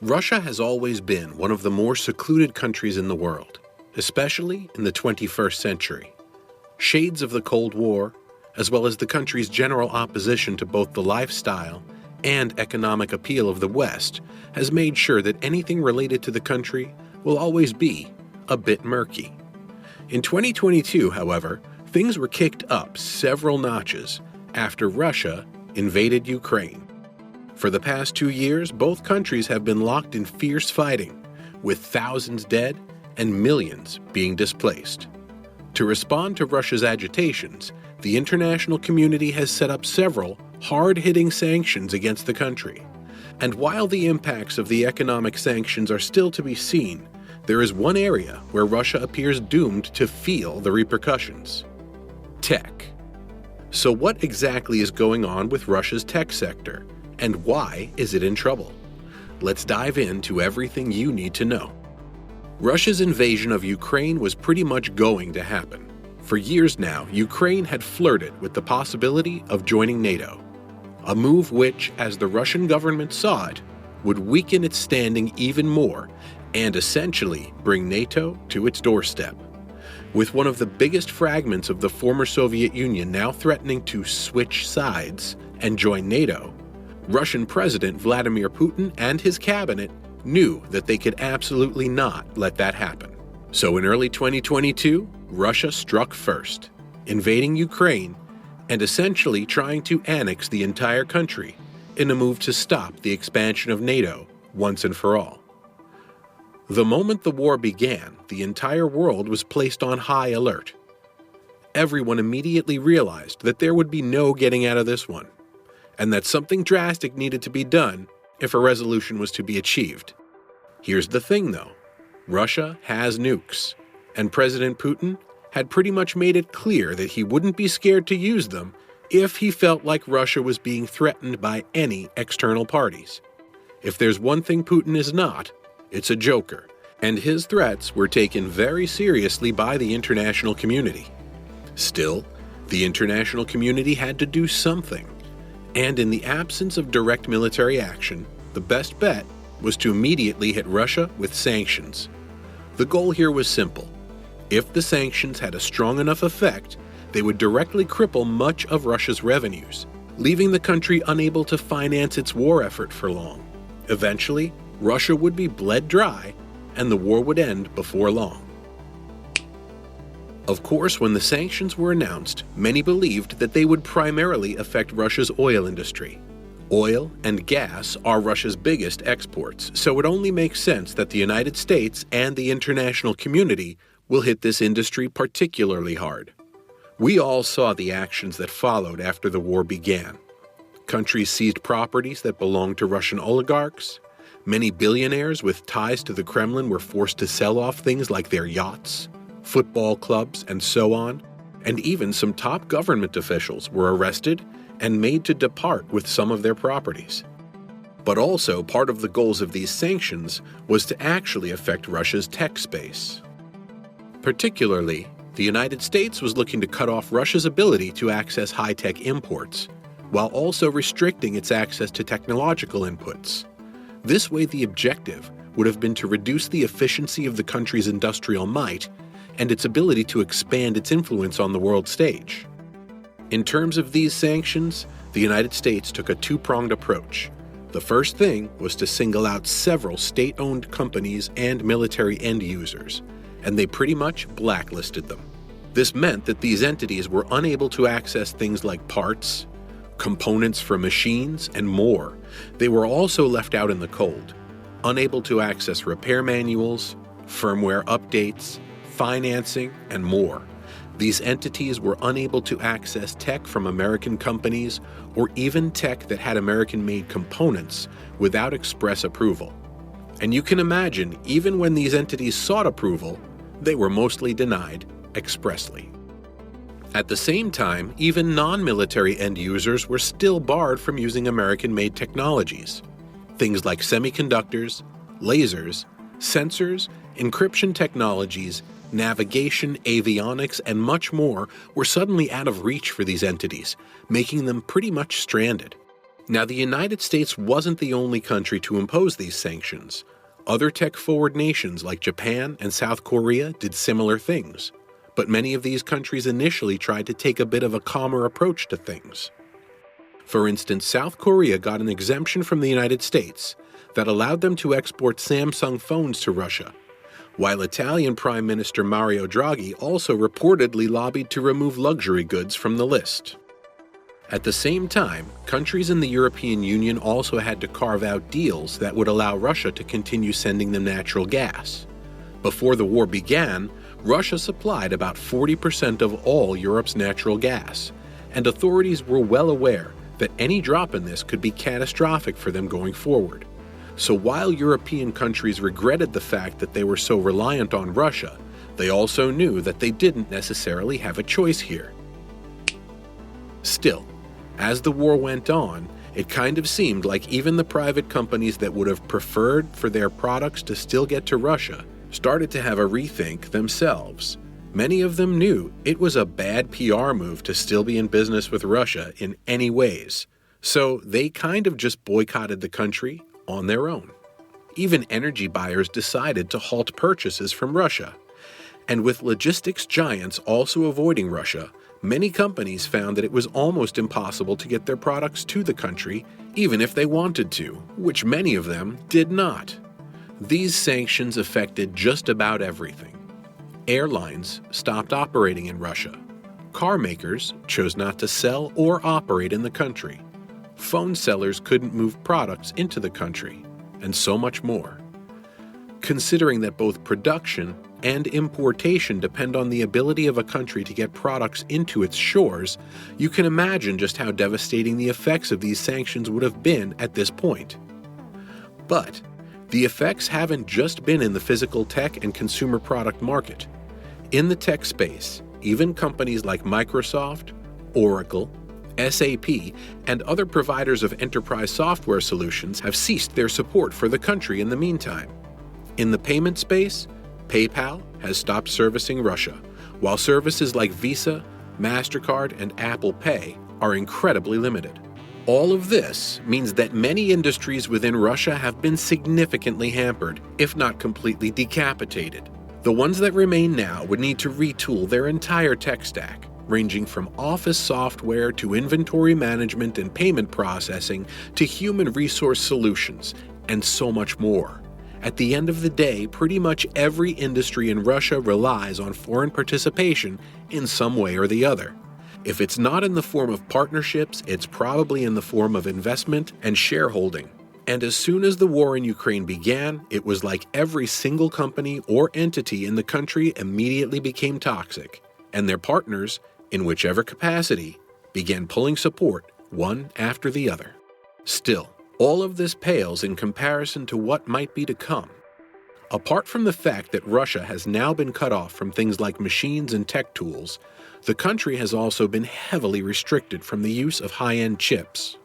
Russia has always been one of the more secluded countries in the world, especially in the 21st century. Shades of the Cold War, as well as the country's general opposition to both the lifestyle and economic appeal of the West, has made sure that anything related to the country will always be a bit murky. In 2022, however, things were kicked up several notches after Russia invaded Ukraine. For the past 2 years, both countries have been locked in fierce fighting, with thousands dead and millions being displaced. To respond to Russia's agitations, the international community has set up several hard-hitting sanctions against the country. And while the impacts of the economic sanctions are still to be seen, there is one area where Russia appears doomed to feel the repercussions: tech. So what exactly is going on with Russia's tech sector, and why is it in trouble? Let's dive into everything you need to know. Russia's invasion of Ukraine was pretty much going to happen. For years now, Ukraine had flirted with the possibility of joining NATO, a move which, as the Russian government saw it, would weaken its standing even more and essentially bring NATO to its doorstep. With one of the biggest fragments of the former Soviet Union now threatening to switch sides and join NATO, Russian President Vladimir Putin and his cabinet knew that they could absolutely not let that happen. So in early 2022, Russia struck first, invading Ukraine and essentially trying to annex the entire country in a move to stop the expansion of NATO once and for all. The moment the war began, the entire world was placed on high alert. Everyone immediately realized that there would be no getting out of this one, and that something drastic needed to be done if a resolution was to be achieved. Here's the thing though, Russia has nukes, and President Putin had pretty much made it clear that he wouldn't be scared to use them if he felt like Russia was being threatened by any external parties. If there's one thing Putin is not, it's a joker, and his threats were taken very seriously by the international community. Still, the international community had to do something. And in the absence of direct military action, the best bet was to immediately hit Russia with sanctions. The goal here was simple. If the sanctions had a strong enough effect, they would directly cripple much of Russia's revenues, leaving the country unable to finance its war effort for long. Eventually, Russia would be bled dry, and the war would end before long. Of course, when the sanctions were announced, many believed that they would primarily affect Russia's oil industry. Oil and gas are Russia's biggest exports, so it only makes sense that the United States and the international community will hit this industry particularly hard. We all saw the actions that followed after the war began. Countries seized properties that belonged to Russian oligarchs. Many billionaires with ties to the Kremlin were forced to sell off things like their yachts, football clubs, and so on, and even some top government officials were arrested and made to depart with some of their properties. But also, part of the goals of these sanctions was to actually affect Russia's tech space. Particularly, the United States was looking to cut off Russia's ability to access high-tech imports, while also restricting its access to technological inputs. This way, the objective would have been to reduce the efficiency of the country's industrial might and its ability to expand its influence on the world stage. In terms of these sanctions, the United States took a two-pronged approach. The first thing was to single out several state-owned companies and military end users, and they pretty much blacklisted them. This meant that these entities were unable to access things like parts, components for machines, and more. They were also left out in the cold, unable to access repair manuals, firmware updates, financing, and more. These entities were unable to access tech from American companies or even tech that had American-made components without express approval. And you can imagine, even when these entities sought approval, they were mostly denied expressly. At the same time, even non-military end users were still barred from using American-made technologies. Things like semiconductors, lasers, sensors, encryption technologies, navigation, avionics, and much more were suddenly out of reach for these entities, making them pretty much stranded. Now, the United States wasn't the only country to impose these sanctions. Other tech-forward nations like Japan and South Korea did similar things, but many of these countries initially tried to take a bit of a calmer approach to things. For instance, South Korea got an exemption from the United States that allowed them to export Samsung phones to Russia, while Italian Prime Minister Mario Draghi also reportedly lobbied to remove luxury goods from the list. At the same time, countries in the European Union also had to carve out deals that would allow Russia to continue sending them natural gas. Before the war began, Russia supplied about 40% of all Europe's natural gas, and authorities were well aware that any drop in this could be catastrophic for them going forward. So while European countries regretted the fact that they were so reliant on Russia, they also knew that they didn't necessarily have a choice here. Still, as the war went on, it kind of seemed like even the private companies that would have preferred for their products to still get to Russia started to have a rethink themselves. Many of them knew it was a bad PR move to still be in business with Russia in any ways, so they kind of just boycotted the country on their own. Even energy buyers decided to halt purchases from Russia. And with logistics giants also avoiding Russia, many companies found that it was almost impossible to get their products to the country, even if they wanted to, which many of them did not. These sanctions affected just about everything. Airlines stopped operating in Russia. Car makers chose not to sell or operate in the country. Phone sellers couldn't move products into the country, and so much more. Considering that both production and importation depend on the ability of a country to get products into its shores, you can imagine just how devastating the effects of these sanctions would have been at this point. But the effects haven't just been in the physical tech and consumer product market. In the tech space, even companies like Microsoft, Oracle, SAP, and other providers of enterprise software solutions have ceased their support for the country in the meantime. In the payment space, PayPal has stopped servicing Russia, while services like Visa, MasterCard, and Apple Pay are incredibly limited. All of this means that many industries within Russia have been significantly hampered, if not completely decapitated. The ones that remain now would need to retool their entire tech stack, ranging from office software to inventory management and payment processing to human resource solutions, and so much more. At the end of the day, pretty much every industry in Russia relies on foreign participation in some way or the other. If it's not in the form of partnerships, it's probably in the form of investment and shareholding. And as soon as the war in Ukraine began, it was like every single company or entity in the country immediately became toxic, and their partners, in whichever capacity, began pulling support one after the other. Still, all of this pales in comparison to what might be to come. Apart from the fact that Russia has now been cut off from things like machines and tech tools, the country has also been heavily restricted from the use of high-end chips.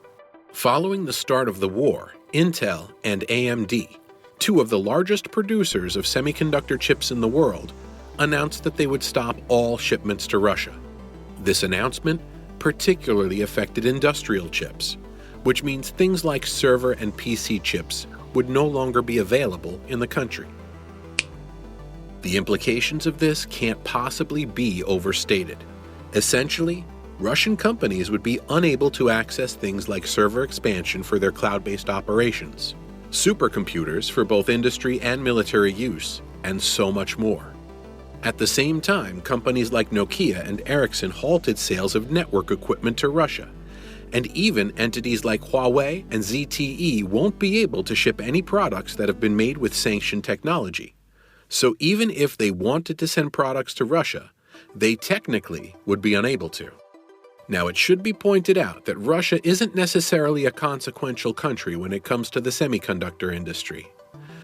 Following the start of the war, Intel and AMD, two of the largest producers of semiconductor chips in the world, announced that they would stop all shipments to Russia. This announcement particularly affected industrial chips, which means things like server and PC chips would no longer be available in the country. The implications of this can't possibly be overstated. Essentially, Russian companies would be unable to access things like server expansion for their cloud-based operations, supercomputers for both industry and military use, and so much more. At the same time, companies like Nokia and Ericsson halted sales of network equipment to Russia, and even entities like Huawei and ZTE won't be able to ship any products that have been made with sanctioned technology. So even if they wanted to send products to Russia, they technically would be unable to. Now, it should be pointed out that Russia isn't necessarily a consequential country when it comes to the semiconductor industry.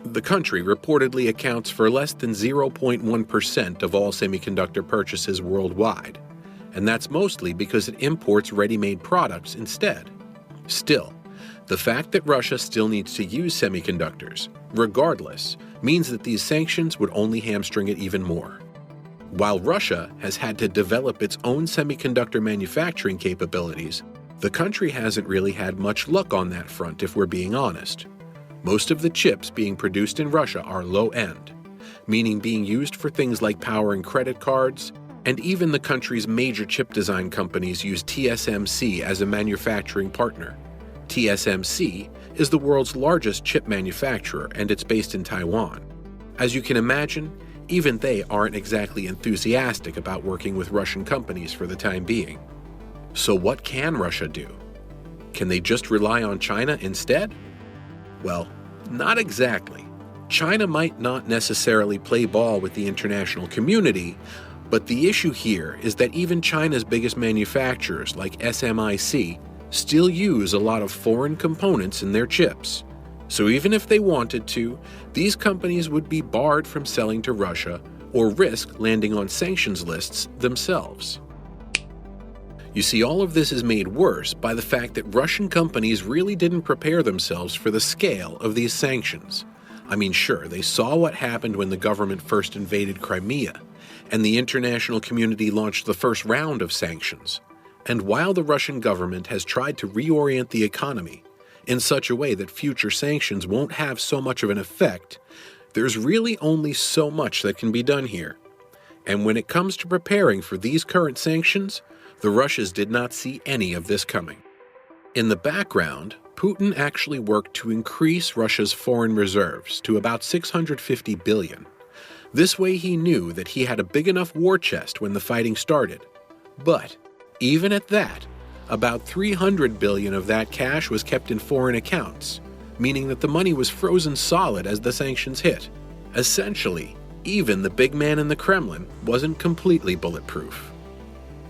The country reportedly accounts for less than 0.1% of all semiconductor purchases worldwide, and that's mostly because it imports ready-made products instead. Still, the fact that Russia still needs to use semiconductors, regardless, means that these sanctions would only hamstring it even more. While Russia has had to develop its own semiconductor manufacturing capabilities, The country hasn't really had much luck on that front if we're being honest. Most of the chips being produced in Russia are low-end, meaning being used for things like powering credit cards, and even the country's major chip design companies use TSMC as a manufacturing partner. TSMC is the world's largest chip manufacturer, and it's based in Taiwan. As you can imagine, even they aren't exactly enthusiastic about working with Russian companies for the time being. So what can Russia do? Can they just rely on China instead? Well, not exactly. China might not necessarily play ball with the international community, but the issue here is that even China's biggest manufacturers, like SMIC, still use a lot of foreign components in their chips. So even if they wanted to, these companies would be barred from selling to Russia or risk landing on sanctions lists themselves. You see, all of this is made worse by the fact that Russian companies really didn't prepare themselves for the scale of these sanctions. I mean, sure, they saw what happened when the government first invaded Crimea, and the international community launched the first round of sanctions. And while the Russian government has tried to reorient the economy in such a way that future sanctions won't have so much of an effect, there's really only so much that can be done here. And when it comes to preparing for these current sanctions, the Russians did not see any of this coming. In the background, Putin actually worked to increase Russia's foreign reserves to about 650 billion. This way he knew that he had a big enough war chest when the fighting started. But even at that, about 300 billion of that cash was kept in foreign accounts, meaning that the money was frozen solid as the sanctions hit. Essentially, even the big man in the Kremlin wasn't completely bulletproof.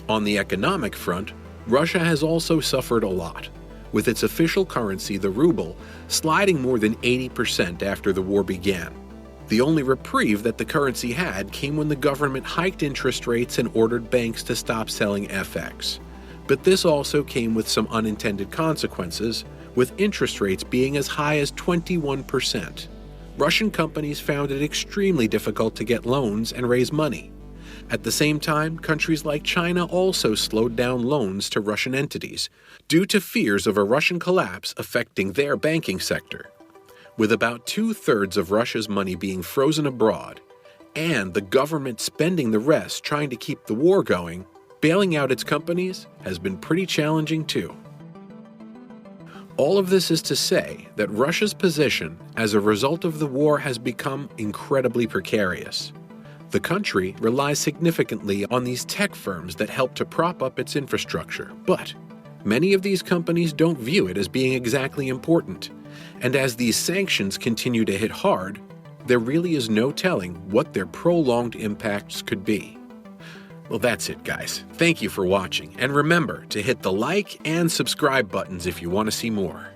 On the economic front, Russia has also suffered a lot, with its official currency, the ruble, sliding more than 80% after the war began. The only reprieve that the currency had came when the government hiked interest rates and ordered banks to stop selling FX. But this also came with some unintended consequences, with interest rates being as high as 21%. Russian companies found it extremely difficult to get loans and raise money. At the same time, countries like China also slowed down loans to Russian entities due to fears of a Russian collapse affecting their banking sector. With about 2/3 of Russia's money being frozen abroad, and the government spending the rest trying to keep the war going, bailing out its companies has been pretty challenging too. All of this is to say that Russia's position as a result of the war has become incredibly precarious. The country relies significantly on these tech firms that help to prop up its infrastructure, but many of these companies don't view it as being exactly important. And as these sanctions continue to hit hard, there really is no telling what their prolonged impacts could be. Well, that's it, guys. Thank you for watching, and remember to hit the like and subscribe buttons if you want to see more.